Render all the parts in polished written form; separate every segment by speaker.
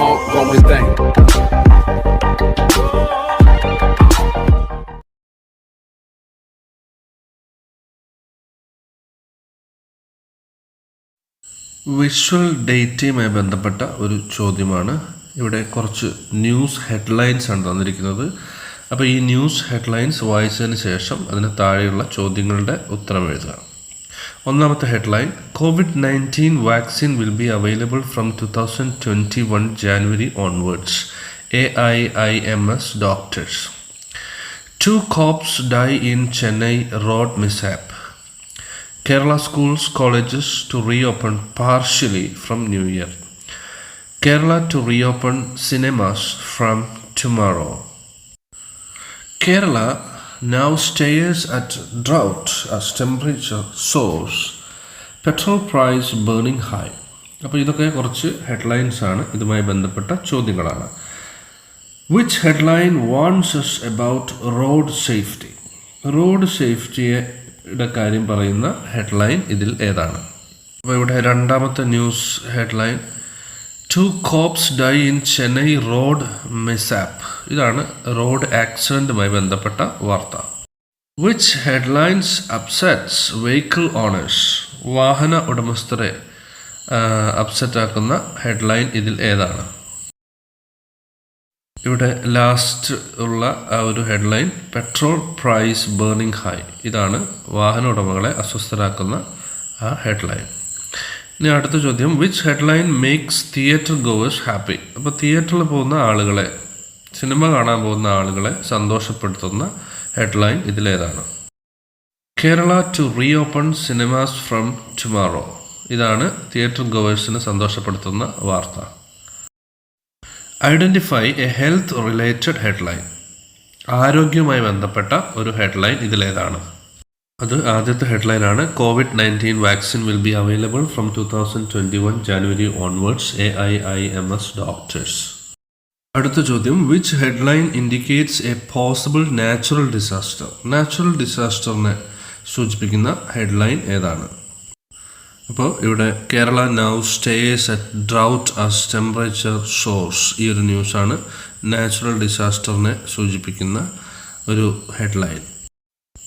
Speaker 1: ongoing thing.
Speaker 2: Visual ഡേറ്റയുമായി ബന്ധപ്പെട്ട ഒരു ചോദ്യമാണ്. ഇവിടെ കുറച്ച് ന്യൂസ് ഹെഡ്ലൈൻസ് ആണ് തന്നിരിക്കുന്നത്. അപ്പോൾ ഈ ന്യൂസ് ഹെഡ്ലൈൻസ് വായിച്ചതിന് ശേഷം അതിന് താഴെയുള്ള ചോദ്യങ്ങളുടെ ഉത്തരം എഴുതുക. ഒന്നാമത്തെ headline, COVID-19 vaccine will be available from 2021 January onwards. AIIMS doctors. 2 cops die in Chennai road mishap. Kerala schools, colleges to reopen partially from New Year. Kerala to reopen cinemas from tomorrow. Kerala now stares at drought as temperature soars. Petrol price burning high. അപ്പോൾ ഇതൊക്കെ കുറച്ച് headlines ആണ്, ഇതുമായി ബന്ധപ്പെട്ട ചോദ്യങ്ങളാണ്. Which headline warns us about road safety? Road സേഫ്റ്റിയുടെ കാര്യം പറയുന്ന ഹെഡ്ലൈൻ ഇതിൽ ഏതാണ്? അപ്പോൾ ഇവിടെ രണ്ടാമത്തെ news headline, 2 cops die in Chennai road mishap. ഇതാണ് റോഡ് ആക്സിഡൻറ്റുമായി ബന്ധപ്പെട്ട വാർത്ത. Which headlines upsets vehicle owners? വാഹന ഉടമസ്ഥരെ അപ്സെറ്റ് ആക്കുന്ന ഹെഡ്ലൈൻ ഇതിൽ ഏതാണ്? ഇവിടെ ലാസ്റ്റ് ഉള്ള ആ ഒരു headline, petrol price burning high. ഇതാണ് വാഹന ഉടമകളെ അസ്വസ്ഥരാക്കുന്ന ആ ഹെഡ്ലൈൻ. ഇനി അടുത്ത ചോദ്യം, which headline makes theatre goers happy? അപ്പോൾ തിയേറ്ററിൽ പോകുന്ന ആളുകളെ, സിനിമ കാണാൻ പോകുന്ന ആളുകളെ സന്തോഷപ്പെടുത്തുന്ന ഹെഡ്ലൈൻ ഇതിലേതാണ്? Kerala to reopen cinemas from tomorrow. ഇതാണ് തിയേറ്റർ ഗോവേഴ്സിനെ സന്തോഷപ്പെടുത്തുന്ന വാർത്ത. Identify a health related headline. ആരോഗ്യവുമായി ബന്ധപ്പെട്ട ഒരു ഹെഡ്ലൈൻ ഇതിലേതാണ്? അത് ആദ്യത്തെ ഹെഡ്ലൈനാണ്, COVID-19 vaccine will be available from 2021 January onwards. AIIMS doctors. അടുത്ത ചോദ്യം, which headline indicates a possible natural disaster? Natural ഡിസാസ്റ്ററിനെ സൂചിപ്പിക്കുന്ന ഹെഡ്ലൈൻ ഏതാണ്? അപ്പോൾ ഇവിടെ Kerala now stares at drought as temperature soars. ഈ ഒരു ന്യൂസാണ് നാച്ചുറൽ ഡിസാസ്റ്ററിനെ സൂചിപ്പിക്കുന്ന ഒരു ഹെഡ്ലൈൻ.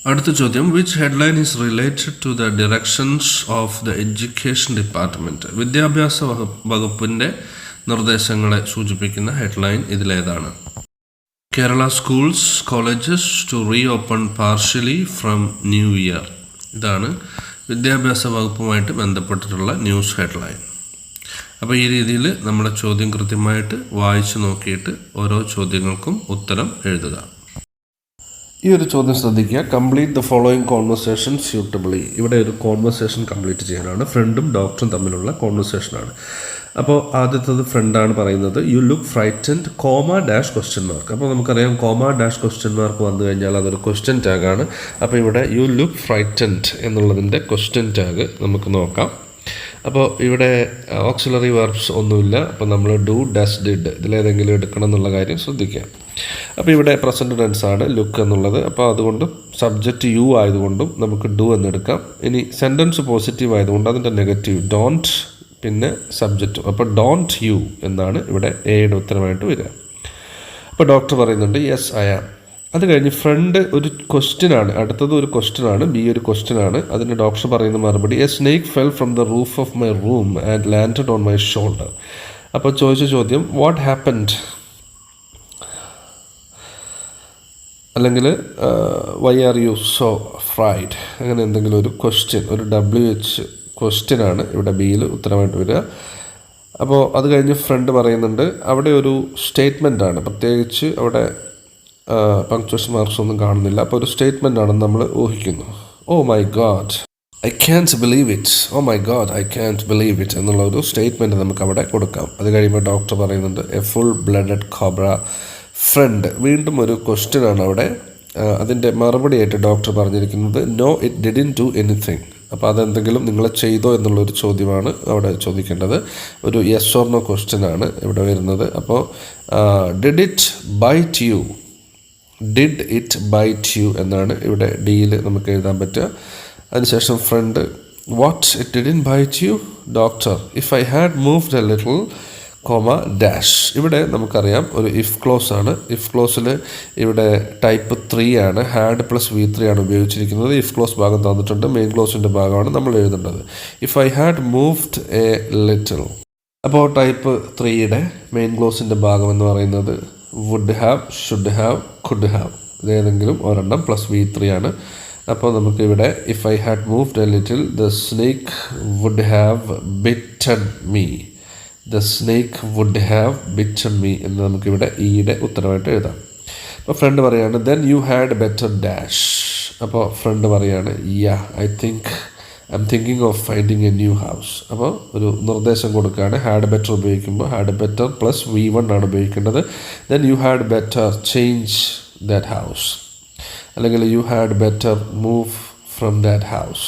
Speaker 2: അടുത്ത ചോദ്യം, which headline is related to the directions of the education department? വിദ്യാഭ്യാസ വകുപ്പിൻ്റെ നിർദ്ദേശങ്ങളെ സൂചിപ്പിക്കുന്ന ഹെഡ്ലൈൻ ഇതിലേതാണ്? Kerala schools, colleges to reopen partially from new year. ഇതാണ് വിദ്യാഭ്യാസ വകുപ്പുമായിട്ട് ബന്ധപ്പെട്ടിട്ടുള്ള ന്യൂസ് ഹെഡ്ലൈൻ. അപ്പോൾ ഈ രീതിയിൽ നമ്മുടെ ചോദ്യം കൃത്യമായിട്ട് വായിച്ചു നോക്കിയിട്ട് ഓരോ ചോദ്യങ്ങൾക്കും ഉത്തരം എഴുതുക. ഈ ഒരു ചോദ്യം ശ്രദ്ധിക്കുക, complete the following conversation suitably. ഇവിടെ ഒരു കോൺവെർസേഷൻ കംപ്ലീറ്റ് ചെയ്യാനാണ്, ഫ്രണ്ടും ഡോക്ടറും തമ്മിലുള്ള കോൺവെർസേഷനാണ്. അപ്പോൾ ആദ്യത്തത് ഫ്രണ്ടാണ് പറയുന്നത്, യു ലുക്ക് ഫ്രൈറ്റൻഡ്, (?). അപ്പോൾ നമുക്കറിയാം (?) വന്നു കഴിഞ്ഞാൽ അതൊരു ക്വസ്റ്റ്യൻ ടാഗാണ്. അപ്പോൾ ഇവിടെ യു ലുക്ക് ഫ്രൈറ്റൻഡ് എന്നുള്ളതിൻ്റെ ക്വസ്റ്റ്യൻ ടാഗ് നമുക്ക് നോക്കാം. അപ്പോൾ ഇവിടെ ഓക്സിലറി വെർബ്സ് ഒന്നുമില്ല. അപ്പോൾ നമ്മൾ ഡു, ഡസ്, ഡിഡ് ഇതിലേതെങ്കിലും എടുക്കണം എന്നുള്ള കാര്യം ശ്രദ്ധിക്കാം. അപ്പോൾ ഇവിടെ പ്രസൻറ്റ് ടെൻസ് ആണ് ലുക്ക് എന്നുള്ളത്. അപ്പോൾ അതുകൊണ്ട് സബ്ജക്റ്റ് യു ആയതുകൊണ്ടും നമുക്ക് ഡു എന്നെടുക്കാം. ഇനി സെൻറ്റൻസ് പോസിറ്റീവ് ആയതുകൊണ്ട് അതിൻ്റെ നെഗറ്റീവ് ഡോണ്ട്, പിന്നെ സബ്ജക്റ്റ്. അപ്പോൾ ഡോണ്ട് യു എന്നാണ് ഇവിടെ എയുടെ ഉത്തരമായിട്ട് വരിക. അപ്പോൾ ഡോക്ടർ പറയുന്നുണ്ട് യെസ് ഐ ആം. അത് കഴിഞ്ഞ് ഫ്രണ്ട് ഒരു ക്വസ്റ്റ്യനാണ്, അടുത്തത് ഒരു ക്വസ്റ്റ്യനാണ്, ബി ഒരു ക്വസ്റ്റ്യനാണ്. അതിന് ഡോക്ടർ പറയുന്ന മറുപടി, a snake fell from the roof of my room and landed on my shoulder. അപ്പോൾ ചോദിച്ച ചോദ്യം, വാട്ട് ഹാപ്പൻഡ്, അല്ലെങ്കിൽ why are you so afraid, അങ്ങനെ എന്തെങ്കിലും ഒരു ക്വസ്റ്റ്യൻ, ഒരു WH ക്വസ്റ്റ്യനാണ് ഇവിടെ ബിയിൽ ഉത്തരമായിട്ട് വരിക. അപ്പോൾ അത് കഴിഞ്ഞ് ഫ്രണ്ട് പറയുന്നുണ്ട്, അവിടെ ഒരു സ്റ്റേറ്റ്മെൻ്റ് ആണ്, പ്രത്യേകിച്ച് അവിടെ പങ്ക്ച്വേഷൻ മാർക്സ് ഒന്നും കാണുന്നില്ല. അപ്പോൾ ഒരു സ്റ്റേറ്റ്മെൻ്റ് ആണെന്ന് നമ്മൾ ഊഹിക്കുന്നു. Oh my God I can't believe it, oh my God I can't believe it എന്നുള്ള ഒരു സ്റ്റേറ്റ്മെൻറ്റ് നമുക്ക് അവിടെ കൊടുക്കാം. അത് കഴിയുമ്പോൾ ഡോക്ടർ പറയുന്നുണ്ട് a full blooded cobra friend. വീണ്ടും ഒരു ക്വസ്റ്റ്യനാണ് അവിടെ. അതിൻ്റെ മറുപടിയായിട്ട് ഡോക്ടർ പറഞ്ഞിരിക്കുന്നത് no it didn't do anything. അപ്പോൾ അതെന്തെങ്കിലും നിങ്ങൾ ചെയ്തോ എന്നുള്ളൊരു ചോദ്യമാണ് അവിടെ ചോദിക്കേണ്ടത്. ഒരു യെസ് ഓർ നോ ക്വസ്റ്റ്യനാണ് ഇവിടെ വരുന്നത്. അപ്പോൾ did it bite you, did it bite you എന്നാണ് ഇവിടെ ഡിയിൽ നമുക്ക് എഴുതാൻ പറ്റുക. അതിനുശേഷം friend what it didn't bite you, doctor if I had moved a little comma dash. ഇവിടെ നമുക്കറിയാം ഒരു ഇഫ് ക്ലോസ് ആണ്. ഇഫ് ക്ലോസിൽ ഇവിടെ ടൈപ്പ് 3 ആണ്, ഹാഡ് പ്ലസ് V3 ആണ് ഉപയോഗിച്ചിരിക്കുന്നത്. ഇഫ് ക്ലോസ് ഭാഗം തന്നിട്ടുണ്ട്, മെയിൻ ക്ലോസിൻ്റെ ഭാഗമാണ് നമ്മൾ എഴുതേണ്ടത്. If I had moved a little. അപ്പോൾ ടൈപ്പ് 3യുടെ മെയിൻ ക്ലോസിൻ്റെ ഭാഗം എന്ന് പറയുന്നത് would have, should have, could have, ഇതേതെങ്കിലും ഒരെണ്ണം പ്ലസ് V3 ആണ്. അപ്പോൾ നമുക്കിവിടെ if I had moved a little the snake would have bitten me. The snake would have bitten me എന്ന് നമുക്കിവിടെ ഈയുടെ ഉത്തരമായിട്ട് എഴുതാം. അപ്പോൾ ഫ്രണ്ട് പറയാണ് then you had better dash. അപ്പോൾ ഫ്രണ്ട് പറയാണ് I am thinking of finding A new house. അപ്പോൾ ഒരു നിർദ്ദേശം കൊടുക്കുകയാണ്. ഹാഡ് ബെറ്റർ ഉപയോഗിക്കുമ്പോൾ ഹാഡ് ബെറ്റർ പ്ലസ് V1 ആണ് ഉപയോഗിക്കേണ്ടത്. Then you had better change that house, അല്ലെങ്കിൽ you had better move from that house.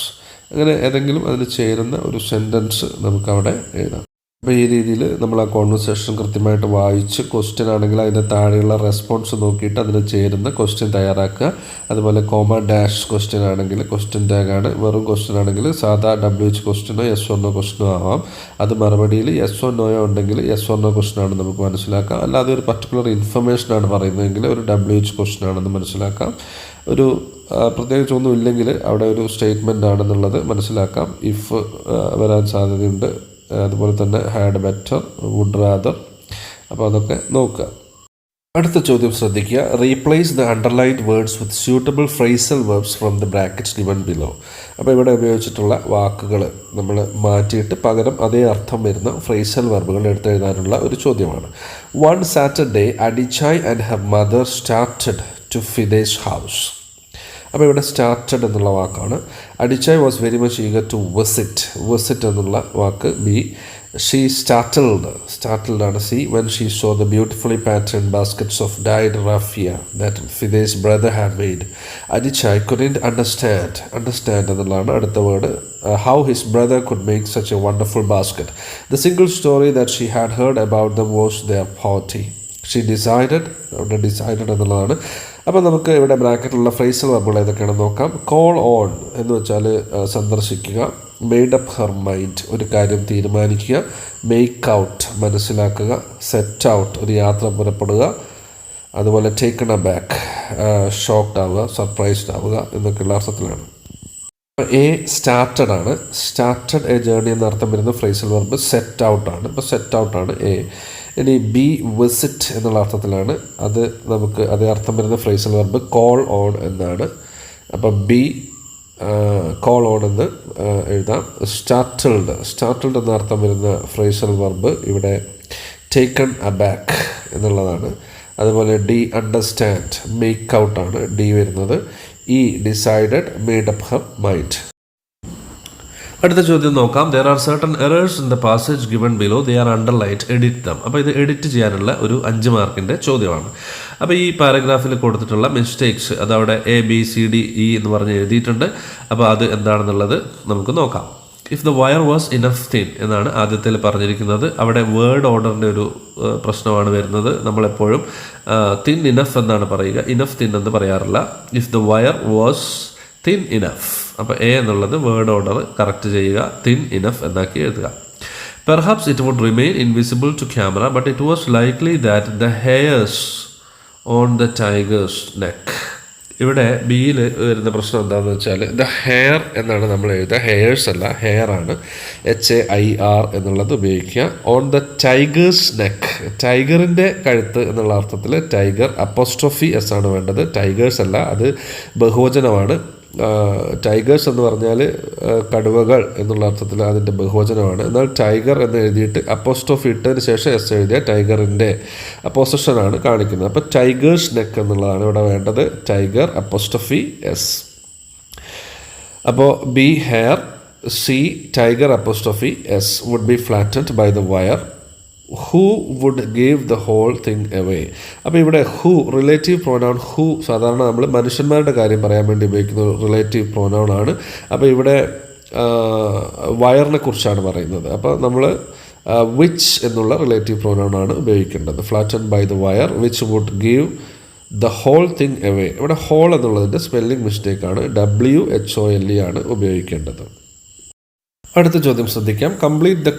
Speaker 2: അങ്ങനെ ഏതെങ്കിലും അതിന് ചേരുന്ന ഒരു സെൻറ്റൻസ് നമുക്കവിടെ എഴുതാം. അപ്പോൾ ഈ രീതിയിൽ നമ്മൾ ആ കോൺവെർസേഷൻ കൃത്യമായിട്ട് വായിച്ച്, ക്വസ്റ്റ്യൻ ആണെങ്കിൽ അതിൻ്റെ താഴെയുള്ള റെസ്പോൺസ് നോക്കിയിട്ട് അതിന് ചേരുന്ന ക്വസ്റ്റ്യൻ തയ്യാറാക്കുക. അതുപോലെ കോമ ഡാഷ് ക്വസ്റ്റ്യൻ ആണെങ്കിൽ ക്വസ്റ്റ്യൻ ടാഗാണ്. വെറും ക്വസ്റ്റ്യൻ ആണെങ്കിൽ സാധാ WH ക്വസ്റ്റ്യനോ യെസ് ഓർ നോ ക്വസ്റ്റ്യനോ ആവാം. അത് മറുപടിയിൽ യെസ് ഓർ നോയോ ഉണ്ടെങ്കിൽ യെസ് ഓർ നോ ക്വസ്റ്റ്യൻ ആണെന്ന് നമുക്ക് മനസ്സിലാക്കാം. അല്ലാതെ ഒരു പർട്ടിക്കുലർ ഇൻഫർമേഷനാണ് പറയുന്നതെങ്കിൽ ഒരു WH ക്വസ്റ്റ്യൻ ആണെന്ന് മനസ്സിലാക്കാം. ഒരു പ്രത്യേകിച്ച് ഒന്നും ഇല്ലെങ്കിൽ അവിടെ ഒരു സ്റ്റേറ്റ്മെൻ്റ് ആണെന്നുള്ളത് മനസ്സിലാക്കാം. ഇഫ് വരാൻ സാധ്യതയുണ്ട്. അതുപോലെ തന്നെ ഹാഡ് ബെറ്റർ, വുഡ് റാദർ. അപ്പോൾ അതൊക്കെ നോക്കുക. അടുത്ത ചോദ്യം ശ്രദ്ധിക്കുക. Replace the underlined words with suitable phrasal verbs from the brackets given below. അപ്പോൾ ഇവിടെ ഉപയോഗിച്ചിട്ടുള്ള വാക്കുകൾ നമ്മൾ മാറ്റിയിട്ട് പകരം അതേ അർത്ഥം വരുന്ന ഫ്രേസൽ വെർബുകൾ എടുത്തെഴുതാനുള്ള ഒരു ചോദ്യമാണ്. One Saturday Adichie and her mother started to Fides house. അപ്പോൾ ഇവിടെ സ്റ്റാർട്ടഡ് എന്നുള്ള വാക്കാണ്. Adichie was very much eager to visit എന്നുള്ള വാക്ക് ബി. ഷീ സ്റ്റാർട്ടിൽഡ് ആണ് C. When she saw the beautifully pattern baskets of dyed raffia that Fides brother had made. Adichie couldn't understand എന്നുള്ളതാണ് അടുത്ത word. How his brother could make such a wonderful basket. The single story that she had heard about them was there poverty. She decided എന്നുള്ളതാണ്. അപ്പോൾ നമുക്ക് ഇവിടെ ബ്രാക്കറ്റിലുള്ള phrasal വെർബുകൾ ഏതൊക്കെയാണെന്ന് നോക്കാം. Call on എന്ന് വെച്ചാൽ സന്ദർശിക്കുക. മെയ്ഡ് അപ്പ് ഹെർ മൈൻഡ്, ഒരു കാര്യം തീരുമാനിക്കുക. മേക്ക് ഔട്ട്, മനസ്സിലാക്കുക. സെറ്റ് ഔട്ട്, ഒരു യാത്ര പുറപ്പെടുക. അതുപോലെ ടേക്കൺ എ ബാക്ക്, ഷോക്ക്ഡ് ആവുക, സർപ്രൈസ്ഡ് ആവുക എന്നൊക്കെയുള്ള അർത്ഥത്തിലാണ്. എ സ്റ്റാർട്ടഡ് ആണ്. സ്റ്റാർട്ടഡ് എ ജേർണി എന്ന അർത്ഥം വരുന്ന ഫ്രേസൽ വെർബ് സെറ്റ് ഔട്ടാണ്. ഇപ്പോൾ സെറ്റ് ഔട്ടാണ് എ. ഇനി ബി വിസിറ്റ് എന്നുള്ള അർത്ഥത്തിലാണ്. അത് നമുക്ക് അതേ അർത്ഥം വരുന്ന ഫ്രേസൽ വെർബ് കോൾ ഓൺ എന്നാണ്. അപ്പം ബി കോൾ ഓൺ എന്ന് എഴുതാം. സ്റ്റാർട്ടിൽഡ് എന്ന അർത്ഥം വരുന്ന ഫ്രേസൽ വെർബ് ഇവിടെ ടേക്കൺ എ ബാക്ക് എന്നുള്ളതാണ്. അതുപോലെ ഡി അണ്ടർസ്റ്റാൻഡ്, മേക്ക് ഔട്ടാണ് ഡി വരുന്നത്. E decided, made up her mind. അടുത്ത ചോദ്യം നോക്കാം. There are certain errors in the passage given below, they are underlined, edit dum. അപ്പോൾ ഇത് എഡിറ്റ് ചെയ്യാനുള്ള ഒരു 5 മാർക്കിൻ്റെ ചോദ്യമാണ്. അപ്പോൾ ഈ പാരഗ്രാഫിൽ കൊടുത്തിട്ടുള്ള മിസ്റ്റേക്സ് അതവിടെ ABCDE എന്ന് പറഞ്ഞ് എഴുതിയിട്ടുണ്ട്. അപ്പോൾ അത് എന്താണെന്നുള്ളത് നമുക്ക് നോക്കാം. If the wire was enough thin എന്നാണ് ആദ്യത്തിൽ പറഞ്ഞിരിക്കുന്നത്. അവിടെ വേർഡ് ഓർഡറിൻ്റെ ഒരു പ്രശ്നമാണ് വരുന്നത്. നമ്മളെപ്പോഴും തിൻ ഇനഫ് എന്നാണ് പറയുക, ഇനഫ് തിൻ എന്ന് പറയാറില്ല. If the wire was thin enough. അപ്പോൾ എ എന്നുള്ളത് വേർഡ് ഓർഡർ കറക്റ്റ് ചെയ്യുക, തിൻ ഇനഫ് എന്നാക്കി എഴുതുക. Perhaps it would remain invisible to camera but it was likely that the hairs on the tiger's neck. ഇവിടെ ബിയിൽ വരുന്ന പ്രശ്നം എന്താണെന്ന് വെച്ചാൽ ദ ഹെയർ എന്നാണ് നമ്മൾ എഴുതുക, ഹെയർസ് അല്ല, ഹെയർ ആണ്. HAIR എന്നുള്ളത് ഉപയോഗിക്കുക. ഓൺ ദ ടൈഗേഴ്സ് നെക്ക്, ടൈഗറിൻ്റെ കഴുത്ത് എന്നുള്ള അർത്ഥത്തിൽ ടൈഗർ അപ്പോസ്ട്രോഫി എസ് ആണ് വേണ്ടത്, ടൈഗേഴ്സ് അല്ല, അത് ബഹുവചനമാണ്. ടൈഗേഴ്സ് എന്ന് പറഞ്ഞാൽ കടുവകൾ എന്നുള്ള അർത്ഥത്തിൽ അതിൻ്റെ ബഹുവചനമാണ്. എന്നാൽ ടൈഗർ എന്ന് എഴുതിയിട്ട് അപ്പോസ്ട്രോഫി ഇട്ടതിന് ശേഷം എസ് എഴുതിയ ടൈഗറിൻ്റെ പൊസിഷനാണ് കാണിക്കുന്നത്. അപ്പോൾ ടൈഗേഴ്സ് നെക്ക് എന്നുള്ളതാണ് ഇവിടെ വേണ്ടത്, ടൈഗർ അപ്പോസ്ട്രോഫി എസ്. അപ്പോൾ B hair, C tiger apostrophe S would be flattened by the wire. Who would give the whole thing away. അപ്പോൾ ഇവിടെ ഹൂ റിലേറ്റീവ് പ്രോനൗൺ. ഹൂ സാധാരണ നമ്മൾ മനുഷ്യന്മാരുടെ കാര്യം പറയാൻ വേണ്ടി ഉപയോഗിക്കുന്ന റിലേറ്റീവ് പ്രോനൗൺ ആണ്. അപ്പോൾ ഇവിടെ വയറിനെ കുറിച്ചാണ് പറയുന്നത്. അപ്പോൾ നമ്മൾ വിച്ച് എന്നുള്ള റിലേറ്റീവ് പ്രോനൗൺ ആണ് ഉപയോഗിക്കേണ്ടത്. Flatten by the wire which would give the whole thing away. ഇവിടെ ഹോൾ എന്നുള്ളതിൻ്റെ സ്പെല്ലിംഗ് മിസ്റ്റേക്കാണ്, WHOLE ആണ് ഉപയോഗിക്കേണ്ടത്. അടുത്ത ചോദ്യം ശ്രദ്ധിക്കാം. Complete the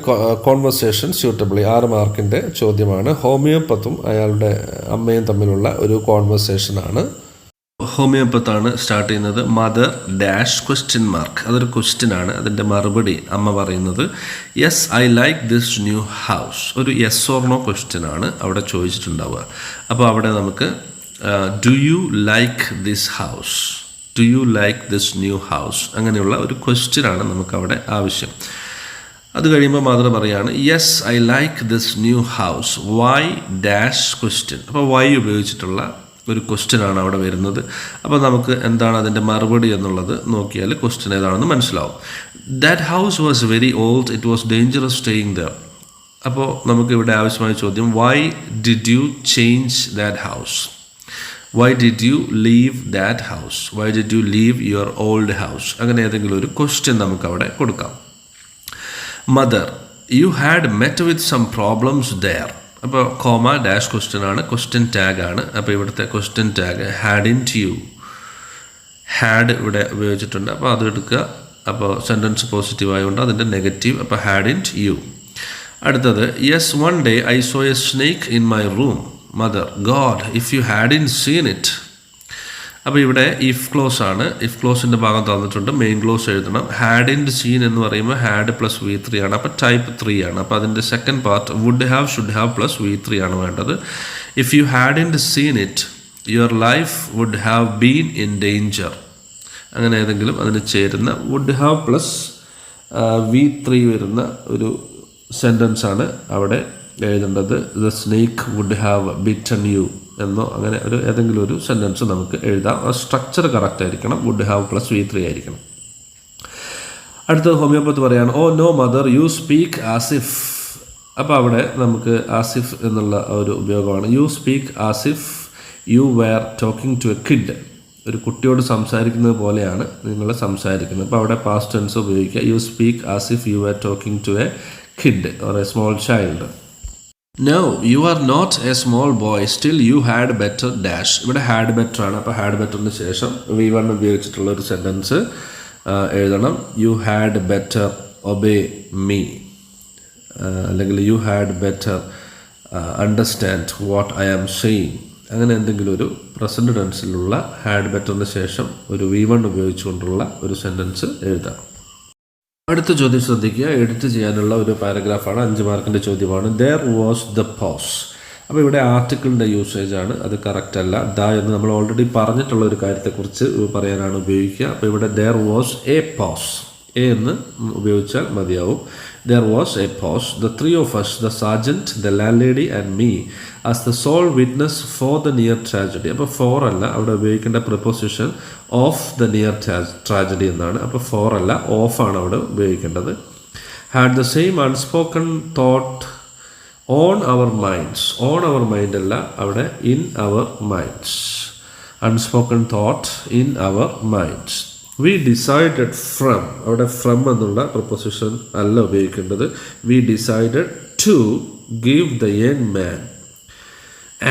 Speaker 2: conversation suitably. 6 മാർക്കിൻ്റെ ചോദ്യമാണ്. ഹോമിയോപ്പത്തും അയാളുടെ അമ്മയും തമ്മിലുള്ള ഒരു കോൺവെർസേഷനാണ്. ഹോമിയോപ്പത്താണ് സ്റ്റാർട്ട് ചെയ്യുന്നത്. Mother dash question mark. അതൊരു ക്വസ്റ്റ്യൻ ആണ്. അതിൻ്റെ മറുപടി അമ്മ പറയുന്നത് yes I like this new house. ഒരു യെസ് ഓർ നോ ക്വസ്റ്റ്യൻ ആണ് അവിടെ ചോദിച്ചിട്ടുണ്ടാവുക. അപ്പോൾ അവിടെ നമുക്ക് do you like this house, do you like this new house, അങ്ങനെയുള്ള ഒരു ക്വസ്റ്റ്യൻ ആണ് നമുക്കവിടെ ആവശ്യം. അത് കഴിയുമ്പോൾ മദർ പറയാണ് yes I like this new house why dash question. അപ്പോൾ വൈ ഉപയോഗിച്ചിട്ടുള്ള ഒരു ക്വസ്റ്റ്യൻ ആണ് അവിടെ വരുന്നത്. അപ്പോൾ നമുക്ക് എന്താണ് അതിൻ്റെ മറുപടി എന്നുള്ളത് നോക്കിയാൽ ക്വസ്റ്റ്യൻ ഏതാണെന്ന് മനസ്സിലാവും. That house was very old, it was dangerous staying there. അപ്പോൾ നമുക്ക് ഇവിടെ ആവശ്യമായ ചോദ്യം why did you change that house, why did you leave that house, why did you leave your old house, അങ്ങനെ ഏതെങ്കിലും ഒരു ക്വസ്റ്റ്യൻ നമുക്കവിടെ കൊടുക്കാം. Mother you had met with some problems there. അപ്പോൾ കോമ ഡാഷ് ക്വസ്റ്റ്യൻ ആണ്, question tag ആണ്. അപ്പോൾ ഇവിടുത്തെ question tag hadn't you, had ഇവിടെ ഉപയോഗിച്ചിട്ടുണ്ട്. അപ്പോൾ അത് എടുക്കുക. അപ്പോൾ സെൻറ്റൻസ് പോസിറ്റീവ് ആയതുകൊണ്ട് അതിൻ്റെ നെഗറ്റീവ്. അപ്പോൾ ഹാഡിൻറ്റ് യു. അടുത്തത് yes one day I so A snake in my room. Mother God if you hadn't seen it. അപ്പോൾ ഇവിടെ ഇഫ് ക്ലോസ് ആണ്. ഇഫ് ക്ലോസിൻ്റെ ഭാഗം തന്നിട്ടുണ്ട്. മെയിൻ ക്ലോസ് എഴുതണം. ഹാഡിൻറ്റ് സീൻ എന്ന് പറയുമ്പോൾ ഹാഡ് പ്ലസ് V3 ആണ്. അപ്പോൾ ടൈപ്പ് 3 ആണ്. അപ്പോൾ അതിൻ്റെ second part would have should have plus V3 ആണ് വേണ്ടത്. If you hadn't seen it your life would have been in danger. അങ്ങനെ ഏതെങ്കിലും അതിന് ചേരുന്ന വുഡ് ഹാവ് പ്ലസ് V3 വരുന്ന ഒരു സെൻറ്റൻസ് ആണ് അവിടെ എഴുതേണ്ടത്. The snake would have bitten you എന്നോ അങ്ങനെ ഒരു ഏതെങ്കിലും ഒരു സെൻറ്റൻസ് നമുക്ക് എഴുതാം. ആ സ്ട്രക്ചർ കറക്റ്റ് ആയിരിക്കണം. വുഡ് ഹാവ് പ്ലസ് V3 ആയിരിക്കണം. അടുത്തത് ഹോമിയോപ്പത്ത് പറയാണ് oh no mother you speak as if. അപ്പോൾ അവിടെ നമുക്ക് ആസിഫ് എന്നുള്ള ഒരു ഉപയോഗമാണ്. You speak as if you were talking to a kid. ഒരു കുട്ടിയോട് സംസാരിക്കുന്നത് പോലെയാണ് നിങ്ങൾ സംസാരിക്കുന്നത്. അപ്പോൾ അവിടെ പാസ്റ്റ് ടെൻസ് ഉപയോഗിക്കുക. You speak as if you were talking to a kid or a small child. No you are not a small boy still you had better dash. ഇവിടെ ഹാഡ് ബെറ്റർ ആണ്. അപ്പോൾ ഹാഡ് ബെറ്ററിന് ശേഷം V1 ഉപയോഗിച്ചിട്ടുള്ള ഒരു sentence എഴുതണം. You had better obey me, അല്ലെങ്കിൽ you had better understand what I am saying. അങ്ങനെ എന്തെങ്കിലും ഒരു പ്രസൻറ്റ് ടെൻസിലുള്ള ഹാഡ് ബെറ്ററിന് ശേഷം ഒരു V1 ഉപയോഗിച്ചുകൊണ്ടുള്ള ഒരു സെൻറ്റൻസ് എഴുതാം. അടുത്ത ചോദ്യം ശ്രദ്ധിക്കുക. എഡിറ്റ് ചെയ്യാനുള്ള ഒരു പാരഗ്രാഫാണ്. 5 മാർക്കിൻ്റെ ചോദ്യമാണ്. There was the pause. അപ്പോൾ ഇവിടെ ആർട്ടിക്കിളിൻ്റെ യൂസേജ് ആണ്. അത് കറക്റ്റ് അല്ല. ദ എന്ന് നമ്മൾ ഓൾറെഡി പറഞ്ഞിട്ടുള്ള ഒരു കാര്യത്തെക്കുറിച്ച് പറയാനാണ് ഉപയോഗിക്കുക. അപ്പോൾ ഇവിടെ there was a pause. A എന്ന് ഉപയോഗിച്ചാൽ മതിയാവും. There was a pause. The three of us, the sergeant, the landlady and me, as the sole witness for the near tragedy. അപ്പോൾ for അല്ല അവിടെ ഉപയോഗിക്കേണ്ട preposition of the near tragedy എന്നാണ്. അപ്പോൾ for അല്ല of ആണ് അവിടെ ഉപയോഗിക്കേണ്ടത്. Had the same unspoken thought on our minds. On our mind അല്ല അവിടെ in our minds. Unspoken thought in our minds. We decided from, അവിടെ from എന്നുള്ള പ്രൊപ്പോസിഷൻ അല്ല ഉപയോഗിക്കേണ്ടത്. We decided to give the young man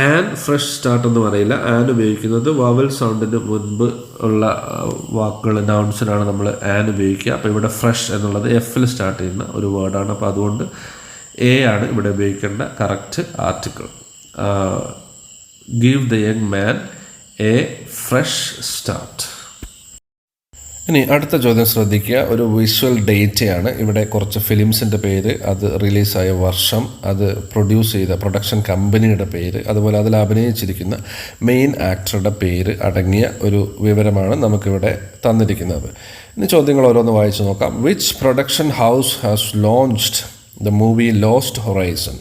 Speaker 2: an fresh start എന്ന് പറയില്ല. An ഉപയോഗിക്കുന്നത് vowel സൗണ്ടിന് മുൻപ് ഉള്ള വാക്കുകൾ നൗൺസിനാണ് നമ്മൾ ആൻ ഉപയോഗിക്കുക. അപ്പോൾ ഇവിടെ ഫ്രഷ് എന്നുള്ളത് എഫിൽ സ്റ്റാർട്ട് ചെയ്യുന്ന ഒരു വേർഡാണ്. അപ്പോൾ അതുകൊണ്ട് എ ആണ് ഇവിടെ ഉപയോഗിക്കേണ്ട correct article. Give the young man A fresh start. ഇനി അടുത്ത ചോദ്യം ശ്രദ്ധിക്കുക. ഒരു വിഷ്വൽ ഡേറ്റയാണ്. ഇവിടെ കുറച്ച് ഫിലിംസിൻ്റെ പേര്, അത് റിലീസായ വർഷം, അത് പ്രൊഡ്യൂസ് ചെയ്ത പ്രൊഡക്ഷൻ കമ്പനിയുടെ പേര്, അതുപോലെ അതിൽ അഭിനയിച്ചിരിക്കുന്ന മെയിൻ ആക്ടറുടെ പേര് അടങ്ങിയ ഒരു വിവരമാണ് നമുക്കിവിടെ തന്നിരിക്കുന്നത്. ഇനി ചോദ്യങ്ങൾ ഓരോന്ന് വായിച്ചു നോക്കാം. Which production house has launched the movie lost horizon.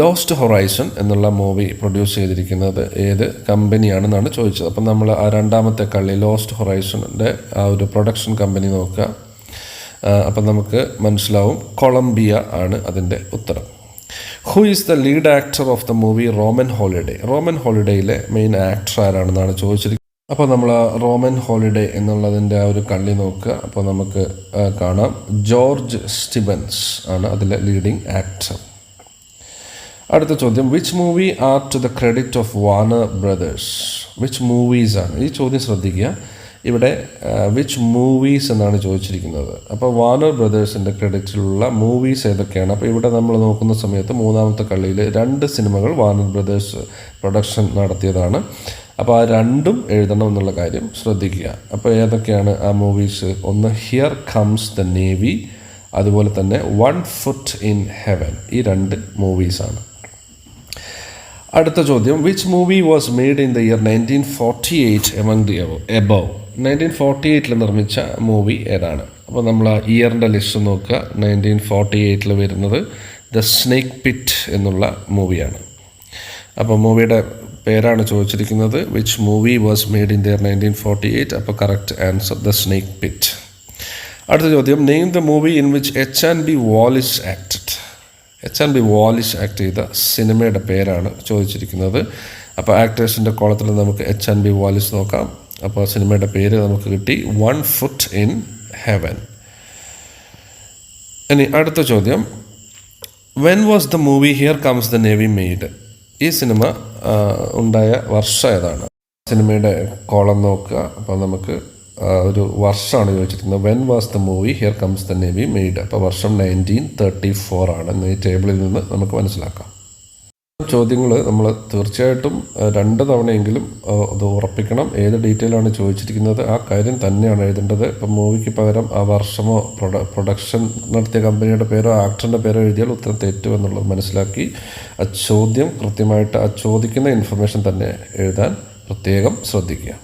Speaker 2: Lost horizon എന്നുള്ള മൂവി പ്രൊഡ്യൂസ് ചെയ്തിരിക്കുന്നത് ഏത് കമ്പനിയാണെന്നാണ് ചോദിച്ചത്. അപ്പം നമ്മൾ ആ രണ്ടാമത്തെ കള്ളി ലോസ്റ്റ് ഹൊറൈസണിൻ്റെ ആ ഒരു പ്രൊഡക്ഷൻ കമ്പനി നോക്കുക. അപ്പം നമുക്ക് മനസ്സിലാവും കൊളംബിയ ആണ് അതിൻ്റെ ഉത്തരം. Who is the lead actor of the movie Roman Holiday. Roman ഹോളിഡേയിലെ മെയിൻ ആക്ടർ ആരാണെന്നാണ് ചോദിച്ചിരിക്കുന്നത്. അപ്പോൾ നമ്മൾ റോമൻ ഹോളിഡേ എന്നുള്ളതിൻ്റെ ആ ഒരു കള്ളി നോക്കുക. അപ്പോൾ നമുക്ക് കാണാം ജോർജ് സ്റ്റിബൻസ് ആണ് അതിലെ ലീഡിങ് ആക്ടർ. അടുത്ത ചോദ്യം. Which movie are to the credit of Warner Brothers. Which movies ആണ് ഈ ചോദ്യം ശ്രദ്ധിക്കുക. ഇവിടെ വിച്ച് മൂവീസ് എന്നാണ് ചോദിച്ചിരിക്കുന്നത്. അപ്പോൾ വാർണർ ബ്രദേഴ്സിൻ്റെ ക്രെഡിറ്റിലുള്ള മൂവീസ് ഏതൊക്കെയാണ്? അപ്പോൾ ഇവിടെ നമ്മൾ നോക്കുന്ന സമയത്ത് മൂന്നാമത്തെ കള്ളിയിൽ 2 സിനിമകൾ വാർണർ ബ്രദേഴ്സ് പ്രൊഡക്ഷൻ നടത്തിയതാണ്. അപ്പോൾ ആ രണ്ടും എഴുതണം എന്നുള്ള കാര്യം ശ്രദ്ധിക്കുക. അപ്പോൾ ഏതൊക്കെയാണ് ആ മൂവീസ്? ഒന്ന് ഹിയർ കംസ് ദ നേവി, അതുപോലെ തന്നെ 1 Foot in Heaven. ഈ 2 മൂവീസാണ്. അടുത്ത ചോദ്യം, which movie was made in the year 1948 among the above? 1948 നിർമ്മിച്ച മൂവി ഏതാണ്? അപ്പോൾ നമ്മൾ ആ ഇയറിൻ്റെ ലിസ്റ്റ് നോക്കുക. 1948 വരുന്നത് ദ സ്നേക്ക് പിറ്റ് എന്നുള്ള മൂവിയാണ്. അപ്പോൾ മൂവിയുടെ പേരാണ് ചോദിച്ചിരിക്കുന്നത്. Which movie was made in the year 1948? അപ്പോൾ correct answer the snake pit. അടുത്ത ചോദ്യം, name the movie in which H&B Wallis acted. H&B Wallis act ചെയ്ത സിനിമയുടെ പേരാണ് ചോദിച്ചിരിക്കുന്നത്. അപ്പോൾ ആക്ടേഴ്സിൻ്റെ കോളത്തിൽ നമുക്ക് H&B വാലിസ് നോക്കാം. അപ്പോൾ സിനിമയുടെ പേര് നമുക്ക് കിട്ടി 1 Foot in Heaven. ഇനി അടുത്ത ചോദ്യം, when was the movie here comes the navy made? ഈ സിനിമ ഉണ്ടായ വർഷം ഏതാണ്? സിനിമയുടെ കോളം നോക്കുക. അപ്പോൾ നമുക്ക് ഒരു വർഷമാണ് ചോദിച്ചിരിക്കുന്നത്. When was the movie here comes the navy made? അപ്പോൾ വർഷം 1934 ആണ്. ഈ ടേബിളിൽ നിന്ന് നമുക്ക് മനസ്സിലാക്കാം. ചോദ്യങ്ങൾ നമ്മൾ തീർച്ചയായിട്ടും 2 തവണയെങ്കിലും അത് ഉറപ്പിക്കണം. ഏത് ഡീറ്റെയിലാണ് ചോദിച്ചിരിക്കുന്നത് ആ കാര്യം തന്നെയാണ് എഴുതേണ്ടത്. ഇപ്പം മൂവിക്ക് പകരം ആ വർഷമോ പ്രൊഡക്ഷൻ നടത്തിയ കമ്പനിയുടെ പേരോ ആക്ടറിൻ്റെ പേരോ എഴുതിയാൽ ഉത്തരം തെറ്റുമെന്നുള്ളത് മനസ്സിലാക്കി ആ ചോദ്യം കൃത്യമായിട്ട് ആ ചോദിക്കുന്ന ഇൻഫർമേഷൻ തന്നെ എഴുതാൻ പ്രത്യേകം ശ്രദ്ധിക്കുക.